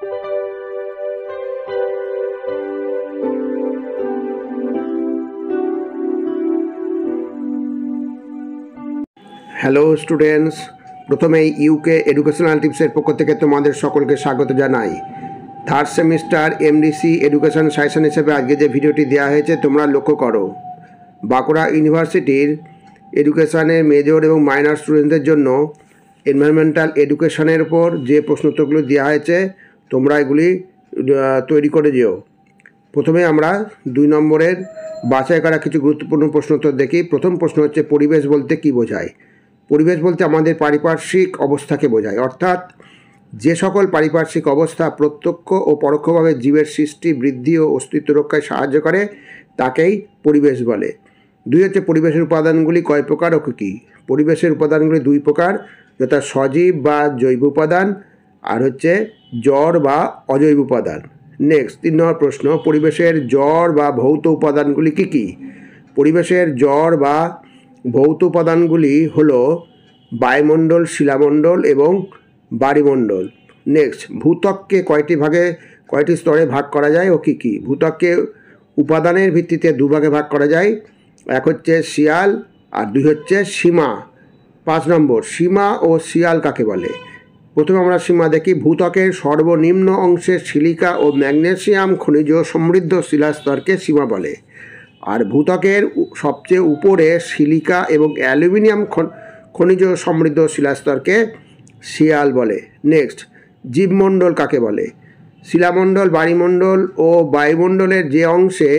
Hello students, প্রথমেই UK educational টিপসের পক্ষ থেকে তোমাদের সকলকে স্বাগত জানাই। Third semester MDC education suggestion হিসেবে আজকে যে ভিডিওটি দেওয়া হয়েছে তোমরা লক্ষ্য করো। বাঁকুড়া ইউনিভার্সিটির এডুকেশনের মেজর এবং মাইনর স্টুডেন্টদের জন্য এনভায়রনমেন্টাল এডুকেশনের উপর যে প্রশ্নোত্তরগুলো দেওয়া হয়েছে তোমরা এগুলি তৈরি করে যেও। প্রথমে আমরা 2 নম্বরের বাছাই করা কিছু গুরুত্বপূর্ণ প্রশ্নোত্তর দেখি। প্রথম প্রশ্ন হচ্ছে, পরিবেশ বলতে কী বোঝায়? পরিবেশ বলতে আমাদের পারিপার্শ্বিক অবস্থাকে বোঝায়, অর্থাৎ যে সকল পারিপার্শ্বিক অবস্থা প্রত্যক্ষ ও পরোক্ষভাবে জীবের সৃষ্টি, বৃদ্ধি ও অস্তিত্ব রক্ষায় সাহায্য করে তাকেই পরিবেশ বলে। 2 হচ্ছে, পরিবেশের উপাদানগুলি কয় প্রকার ও কী? পরিবেশের উপাদানগুলি 2 প্রকার, যথা সজীব বা জৈব উপাদান আর হচ্ছে জড় বা অজৈব উপাদান। নেক্সট 3 নম্বর প্রশ্ন, পরিবেশের জড় বা ভৌত উপাদানগুলি কী কী? পরিবেশের জড় বা ভৌত উপাদানগুলি হলো বায়ুমণ্ডল, শিলামণ্ডল এবং বায়ুমণ্ডল। নেক্সট, ভূত্বককে কয়টি স্তরে ভাগ করা যায় ও কী কী? ভূত্বককে উপাদানের ভিত্তিতে 2 ভাগে ভাগ করা যায়, 1 হচ্ছে শিয়াল আর 2 হচ্ছে সীমা। 5 নম্বর, সীমা ও শিয়াল কাকে বলে? প্রথমে আমরা সীমা দেখি। ভূত্বকের সর্বনিম্ন অংশে সিলিকা ও ম্যাগনেসিয়াম খনিজ সমৃদ্ধ শিলাস্তরকে সীমা বলে, আর ভূত্বকের সবচেয়ে উপরে সিলিকা এবং অ্যালুমিনিয়াম খনিজ সমৃদ্ধ শিলাস্তরকে শিয়াল বলে। নেক্সট, জীবমণ্ডল কাকে বলে? শিলামণ্ডল, বায়ুমণ্ডল ও বায়ুমণ্ডলের যে অংশে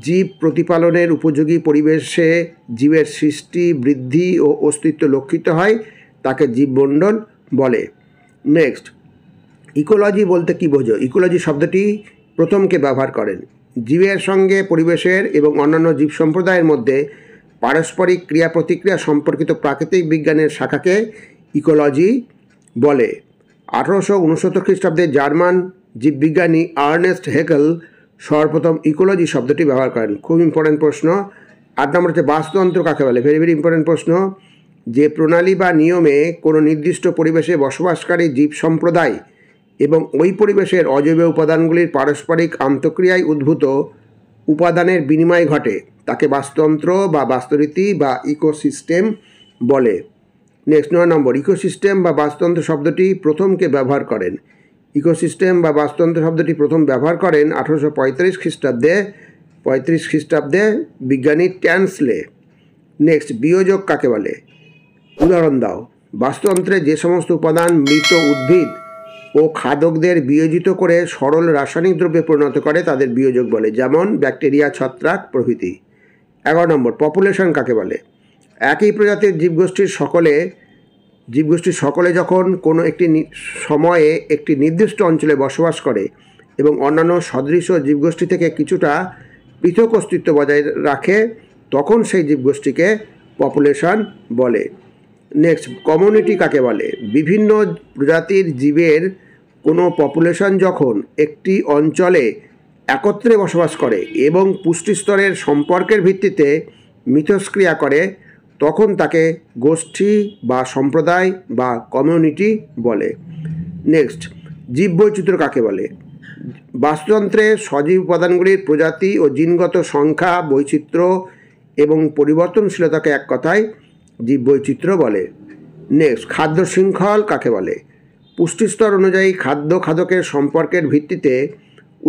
জীব প্রতিপালনের উপযোগী পরিবেশে জীবের সৃষ্টি, বৃদ্ধি ও অস্তিত্ব লক্ষিত হয় তাকে জীবমণ্ডল বলে। নেক্সট, ইকোলজি বলতে কী বোঝো? ইকোলজি শব্দটি প্রথম কে ব্যবহার করেন? জীবের সঙ্গে পরিবেশের এবং অন্যান্য জীব সম্প্রদায়ের মধ্যে পারস্পরিক ক্রিয়া প্রতিক্রিয়া সম্পর্কিত প্রাকৃতিক বিজ্ঞানের শাখাকে ইকোলজি বলে। 1869 খ্রিস্টাব্দে জার্মান জীববিজ্ঞানী আর্নেস্ট হেকেল সর্বপ্রথম ইকোলজি শব্দটি ব্যবহার করেন। খুব ইম্পর্টেন্ট প্রশ্ন। 8 নম্বর হচ্ছে, বাস্তুতন্ত্র কাকে বলে? ভেরি ভেরি ইম্পর্টেন্ট প্রশ্ন। যে প্রণালী বা নিয়মে কোনো নির্দিষ্ট পরিবেশে বসবাসকারী জীব সম্প্রদায় এবং ওই পরিবেশের অজৈব উপাদানগুলির পারস্পরিক আন্তঃক্রিয়ায় উদ্ভূত উপাদানের বিনিময় ঘটে তাকে বাস্তুতন্ত্র বা বাস্তুরীতি বা ইকোসিস্টেম বলে। নেক্সট 9 নম্বর, ইকোসিস্টেম বা বাস্তুতন্ত্র শব্দটি প্রথম কে ব্যবহার করেন? ইকোসিস্টেম বা বাস্তুতন্ত্র শব্দটি প্রথম ব্যবহার করেন 1835 খ্রিস্টাব্দে বিজ্ঞানী ট্যান্সলে। নেক্সট, বিয়োজক কাকে বলে? উদাহরণ দাও। বাস্তুতন্ত্রে যে সমস্ত উপাদান মৃত উদ্ভিদ ও খাদকদের বিয়োজিত করে সরল রাসায়নিক দ্রব্যে পরিণত করে তাদের বিয়োজক বলে, যেমন ব্যাকটেরিয়া, ছত্রাক প্রভৃতি। 11 নম্বর, পপুলেশন কাকে বলে? একই প্রজাতির জীবগোষ্ঠীর সকলে যখন কোনো একটি সময়ে একটি নির্দিষ্ট অঞ্চলে বসবাস করে এবং অন্যান্য সদৃশ জীবগোষ্ঠী থেকে কিছুটা পৃথক অস্তিত্ব বজায় রাখে তখন সেই জীবগোষ্ঠীকে পপুলেশন বলে। নেক্সট, কমিউনিটি কাকে বলে? বিভিন্ন প্রজাতির জীবের কোনো পপুলেশন যখন একটি অঞ্চলে একত্রে বসবাস করে এবং পুষ্টিস্তরের সম্পর্কের ভিত্তিতে মিথস্ক্রিয়া করে তখন তাকে গোষ্ঠী বা সম্প্রদায় বা কমিউনিটি বলে। নেক্সট, জীববৈচিত্র্য কাকে বলে? বাস্তুতন্ত্রে সজীব উপাদানগুলির প্রজাতি ও জিনগত সংখ্যা, বৈচিত্র্য এবং পরিবর্তনশীলতাকে এক কথায় জীববৈচিত্র্য বলে। নেক্সট, খাদ্য শৃঙ্খল কাকে বলে? পুষ্টিস্তর অনুযায়ী খাদকের সম্পর্কের ভিত্তিতে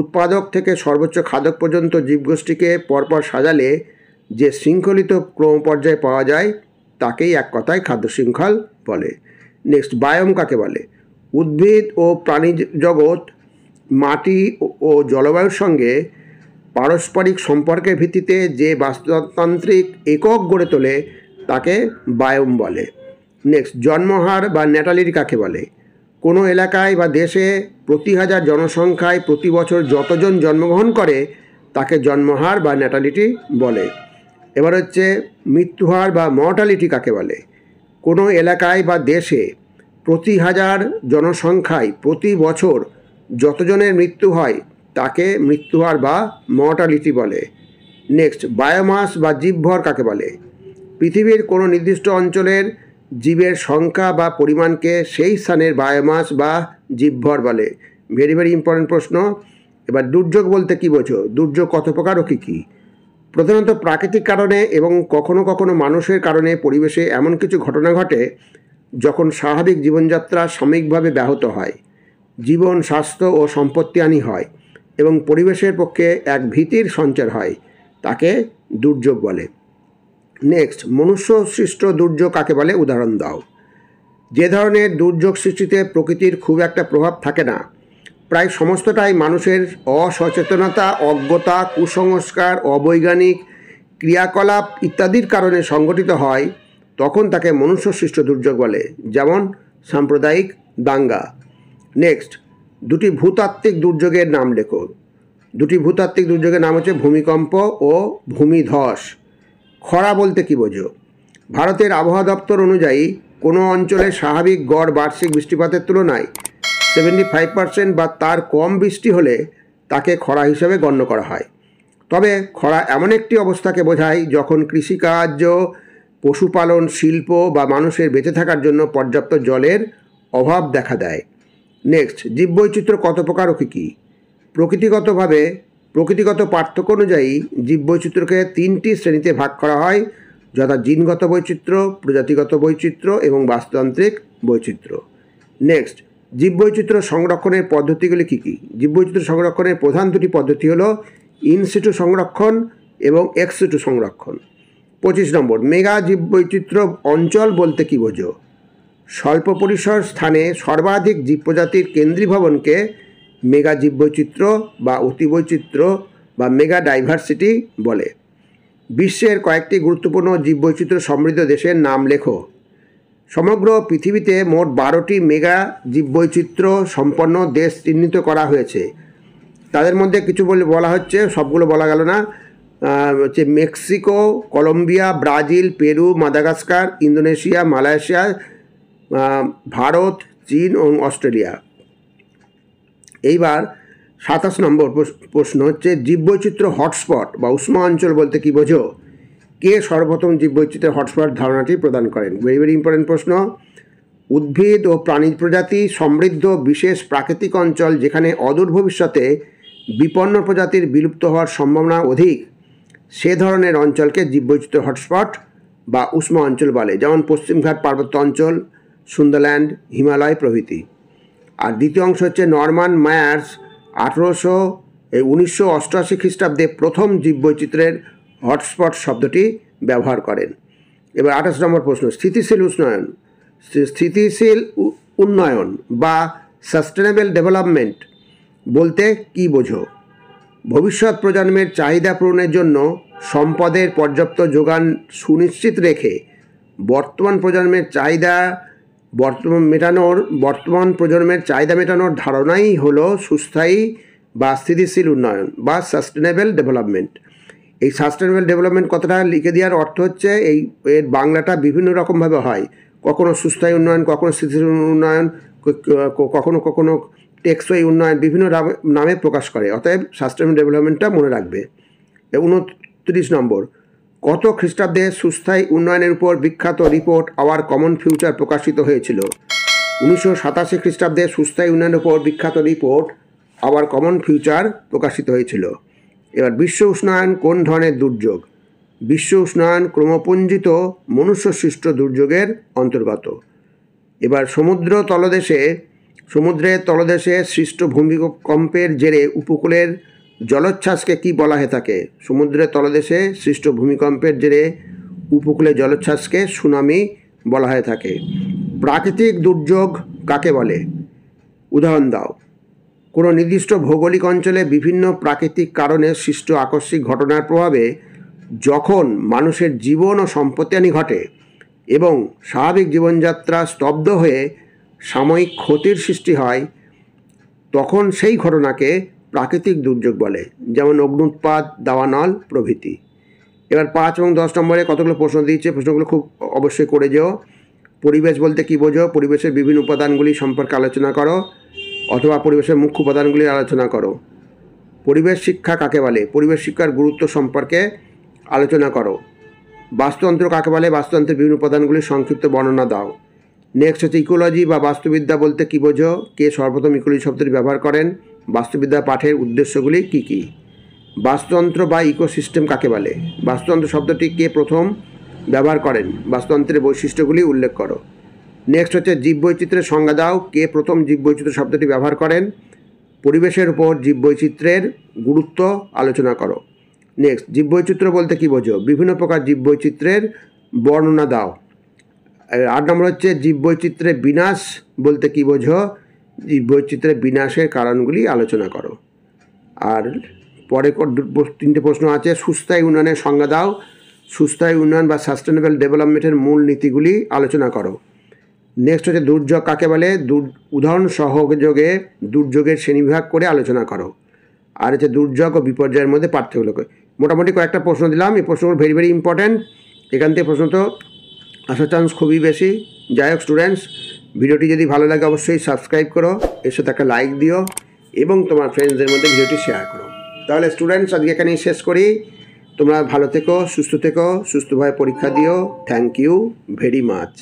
উৎপাদক থেকে সর্বোচ্চ খাদক পর্যন্ত জীবগোষ্ঠীকে পরপর সাজালে যে শৃঙ্খলিত ক্রমপর্যায়ে পাওয়া যায় তাকেই এক কথায় খাদ্য শৃঙ্খল বলে। নেক্সট, বায়োম কাকে বলে? উদ্ভিদ ও প্রাণী জগৎ মাটি ও জলবায়ুর সঙ্গে পারস্পরিক সম্পর্কের ভিত্তিতে যে বাস্তুতান্ত্রিক একক গড়ে তোলে তাকে বায়োম বলে। নেক্সট, জন্মহার বা ন্যাটালিটি কাকে বলে? কোনো এলাকায় বা দেশে প্রতি হাজার জনসংখ্যায় প্রতি বছর যতজন জন্মগ্রহণ করে তাকে জন্মহার বা ন্যাটালিটি বলে। এবার হচ্ছে মৃত্যুহার বা মর্টালিটি কাকে বলে? কোনো এলাকায় বা দেশে প্রতি হাজার জনসংখ্যায় প্রতি বছর যতজনের মৃত্যু হয় তাকে মৃত্যুহার বা মর্টালিটি বলে। নেক্সট, বায়োমাস বা জীবভর কাকে বলে? পৃথিবীর কোনো নির্দিষ্ট অঞ্চলের জীবের সংখ্যা বা পরিমাণকে সেই স্থানের বায়োমাস বা জীবভর বলে। ভেরি ভেরি ইম্পর্টেন্ট প্রশ্ন। এবার দুর্যোগ বলতে কী বোঝো, দুর্যোগ কত প্রকার ও কী কী? প্রধানত প্রাকৃতিক কারণে এবং কখনো কখনো মানুষের কারণে পরিবেশে এমন কিছু ঘটনা ঘটে যখন স্বাভাবিক জীবনযাত্রা সাময়িকভাবে ব্যাহত হয়, জীবন, স্বাস্থ্য ও সম্পত্তিহানি হয় এবং পরিবেশের পক্ষে এক ভীতির সঞ্চার হয়, তাকে দুর্যোগ বলে। নেক্সট, মনুষ্য সৃষ্ট দুর্যোগ কাকে বলে, উদাহরণ দাও। যে ধরনের দুর্যোগ সৃষ্টিতে প্রকৃতির খুব একটা প্রভাব থাকে না, প্রায় সমস্তটাই মানুষের অসচেতনতা, অজ্ঞতা, কুসংস্কার, অবৈজ্ঞানিক ক্রিয়াকলাপ ইত্যাদির কারণে সংঘটিত হয়, তখন তাকে মনুষ্য সৃষ্ট দুর্যোগ বলে, যেমন সাম্প্রদায়িক দাঙ্গা। নেক্সট, দুটি ভূতাত্ত্বিক দুর্যোগের নাম লেখো। দুটি ভূতাত্ত্বিক দুর্যোগের নাম হচ্ছে ভূমিকম্প ও ভূমিধস। খরা বলতে কী বোঝো? ভারতের আবহাওয়া দপ্তর অনুযায়ী কোনো অঞ্চলে স্বাভাবিক গড় বার্ষিক বৃষ্টিপাতের তুলনায় 75% বা তার কম বৃষ্টি হলে তাকে খরা হিসেবে গণ্য করা হয়। তবে খরা এমন একটি অবস্থাকে বোঝায় যখন কৃষিকার্য, পশুপালন, শিল্প বা মানুষের বেঁচে থাকার জন্য পর্যাপ্ত জলের অভাব দেখা দেয়। নেক্সট, জীববৈচিত্র্য কত প্রকার ও কী কী? প্রকৃতিগত পার্থক্য অনুযায়ী জীববৈচিত্র্যকে 3টি শ্রেণীতে ভাগ করা হয়, যথা জিনগত বৈচিত্র্য, প্রজাতিগত বৈচিত্র্য এবং বাস্তুতান্ত্রিক বৈচিত্র্য। নেক্সট, জীববৈচিত্র্য সংরক্ষণের পদ্ধতিগুলি কী কী? জীববৈচিত্র্য সংরক্ষণের প্রধান দুটি পদ্ধতি হলো ইনসিটু সংরক্ষণ এবং এক্সিটু সংরক্ষণ। 25 নম্বর, মেগা জীববৈচিত্র্য অঞ্চল বলতে কী বোঝো? স্বল্প পরিসর স্থানে সর্বাধিক জীবপ্রজাতির কেন্দ্রীভবনকে মেগা জীববৈচিত্র্য বা অতিবৈচিত্র্য বা মেগা ডাইভার্সিটি বলে। বিশ্বের কয়েকটি গুরুত্বপূর্ণ জীববৈচিত্র্য সমৃদ্ধ দেশের নাম লেখো। সমগ্র পৃথিবীতে মোট 12টি মেগা জীববৈচিত্র্য সম্পন্ন দেশ চিহ্নিত করা হয়েছে। তাদের মধ্যে কিছু বলা হচ্ছে, সবগুলো বলা গেল না, হচ্ছে Mexico, Colombia, Brazil, Peru, Madagascar, Indonesia, Malaysia, Bharat, চীন এবং অস্ট্রেলিয়া। এইবার 27 নম্বর প্রশ্ন হচ্ছে, জীববৈচিত্র্য হটস্পট বা উষ্ণ অঞ্চল বলতে কী বোঝো? কে সর্বপ্রথম জীববৈচিত্র্যের হটস্পট ধারণাটি প্রদান করেন? ভেরি ভেরি ইম্পর্টেন্ট প্রশ্ন। উদ্ভিদ ও প্রাণী প্রজাতি সমৃদ্ধ বিশেষ প্রাকৃতিক অঞ্চল যেখানে অদূর ভবিষ্যতে বিপন্ন প্রজাতির বিলুপ্ত হওয়ার সম্ভাবনা অধিক, সে ধরনের অঞ্চলকে জীববৈচিত্র্য হটস্পট বা উষ্ণ অঞ্চল বলে, যেমন পশ্চিমঘাট পার্বত্য অঞ্চল, সুন্দরল্যান্ড, হিমালয় প্রভৃতি। আর দ্বিতীয় অংশ হচ্ছে নরমান মায়ার্স 1988 খ্রিস্টাব্দে প্রথম জীববৈচিত্র্যের হটস্পট শব্দটি ব্যবহার করেন। এবার 28 নম্বর প্রশ্ন, স্থিতিশীল উন্নয়ন বা সাস্টেনেবল ডেভেলপমেন্ট বলতে কী বোঝো? ভবিষ্যৎ প্রজন্মের চাহিদা পূরণের জন্য সম্পদের পর্যাপ্ত যোগান সুনিশ্চিত রেখে বর্তমান প্রজন্মের চাহিদা মেটানোর ধারণাই হলো সুস্থায়ী বা স্থিতিশীল উন্নয়ন বা সাস্টেনেবল ডেভেলপমেন্ট। এই সাস্টেনেবল ডেভেলপমেন্ট কথাটা লিখে দেওয়ার অর্থ হচ্ছে, এর বাংলাটা বিভিন্ন রকমভাবে হয়, কখনো সুস্থায়ী উন্নয়ন, কখনো স্থিতিশীল উন্নয়ন, কখনো কখনো টেকসই উন্নয়ন, বিভিন্ন নামে প্রকাশ করে। অতএব সাস্টেনেবল ডেভেলপমেন্টটা মনে রাখবে। 29 নম্বর, কত খ্রিস্টাব্দে সুস্থায়ী উন্নয়নের উপর বিখ্যাত রিপোর্ট আওয়ার কমন ফিউচার প্রকাশিত হয়েছিল? 1987 খ্রিস্টাব্দে সুস্থায়ী উন্নয়নের উপর বিখ্যাত রিপোর্ট আওয়ার কমন ফিউচার প্রকাশিত হয়েছিল। এবার বিশ্ব উষ্ণায়ন কোন ধরনের দুর্যোগ? বিশ্ব উষ্ণায়ন ক্রমপুঞ্জিত মনুষ্য সৃষ্ট দুর্যোগের অন্তর্গত। এবার সমুদ্রের তলদেশে সৃষ্ট ভূমিকম্পের জেরে উপকূলের জলোচ্ছ্বাসকে কি বলা হয়ে থাকে? সমুদ্রের তলদেশে সৃষ্ট ভূমিকম্পের জেরে উপকূলে জলোচ্ছ্বাসকে সুনামি বলা হয়ে থাকে। প্রাকৃতিক দুর্যোগ কাকে বলে? উদাহরণ দাও। কোনো নির্দিষ্ট ভৌগোলিক অঞ্চলে বিভিন্ন প্রাকৃতিক কারণে সৃষ্ট আকস্মিক ঘটনার প্রভাবে যখন মানুষের জীবন ও সম্পত্তিহানি ঘটে এবং স্বাভাবিক জীবনযাত্রা স্তব্ধ হয়ে সাময়িক ক্ষতির সৃষ্টি হয়, তখন সেই ঘটনাকে প্রাকৃতিক দুর্যোগ বলে, যেমন অগ্ন্যুৎপাত, দাবানল প্রভৃতি। এবার 5 এবং 10 নম্বরে কতগুলো প্রশ্ন দিয়েছে, প্রশ্নগুলো খুব অবশ্যই করে যেও। পরিবেশ বলতে কী বোঝো? পরিবেশের বিভিন্ন উপাদানগুলি সম্পর্কে আলোচনা করো অথবা পরিবেশের মুখ্য উপাদানগুলির আলোচনা করো। পরিবেশ শিক্ষা কাকে বলে? পরিবেশ শিক্ষার গুরুত্ব সম্পর্কে আলোচনা করো। বাস্তুতন্ত্র কাকে বলে? বাস্তুতন্ত্রের বিভিন্ন উপাদানগুলির সংক্ষিপ্ত বর্ণনা দাও। নেক্সট হচ্ছে ইকোলজি বা বাস্তুবিদ্যা বলতে কী বোঝো, কে সর্বপ্রথম ইকোলজি শব্দটি ব্যবহার করেন, বাস্তুবিদ্যা পাঠের উদ্দেশ্যগুলি কী কী, বাস্তুতন্ত্র বা ইকোসিস্টেম কাকে বলে, বাস্তুতন্ত্র শব্দটি কে প্রথম ব্যবহার করেন, বাস্তুতন্ত্রের বৈশিষ্ট্যগুলি উল্লেখ করো। নেক্সট হচ্ছে জীববৈচিত্র্যের সংজ্ঞা দাও, কে প্রথম জীববৈচিত্র্য শব্দটি ব্যবহার করেন, পরিবেশের উপর জীববৈচিত্র্যের গুরুত্ব আলোচনা করো। নেক্সট জীববৈচিত্র্য বলতে কী বোঝো, বিভিন্ন প্রকার জীববৈচিত্র্যের বর্ণনা দাও। 8 নম্বর হচ্ছে জীববৈচিত্র্যের বিনাশ বলতে কী বোঝো, জীববৈচিত্র্যের বিনাশের কারণগুলি আলোচনা করো। আর পরে 3টে প্রশ্ন আছে, সুস্থায়ী উন্নয়নের সংজ্ঞা দাও, সুস্থায়ী উন্নয়ন বা সাস্টেনেবল ডেভেলপমেন্টের মূল নীতিগুলি আলোচনা করো। নেক্সট হচ্ছে দুর্যোগ কাকে বলে, উদাহরণ সহযোগে দুর্যোগের শ্রেণীবিভাগ করে আলোচনা করো। আর হচ্ছে দুর্যোগ ও বিপর্যয়ের মধ্যে পার্থক্য। মোটামুটি কয়েকটা প্রশ্ন দিলাম, এই প্রশ্নগুলো ভেরি ভেরি ইম্পর্ট্যান্ট, এখান থেকে প্রশ্ন তো আসার চান্স খুবই বেশি। যাই হোক স্টুডেন্টস, ভিডিওটি যদি ভালো লাগে অবশ্যই সাবস্ক্রাইব করো, এর সাথে একটা লাইক দিও এবং তোমার ফ্রেন্ডসদের মধ্যে ভিডিওটি শেয়ার করো। তাহলে স্টুডেন্টস আজকে এখানেই শেষ করি। তোমরা ভালো থেকো, সুস্থভাবে পরীক্ষা দিও। Thank you very much.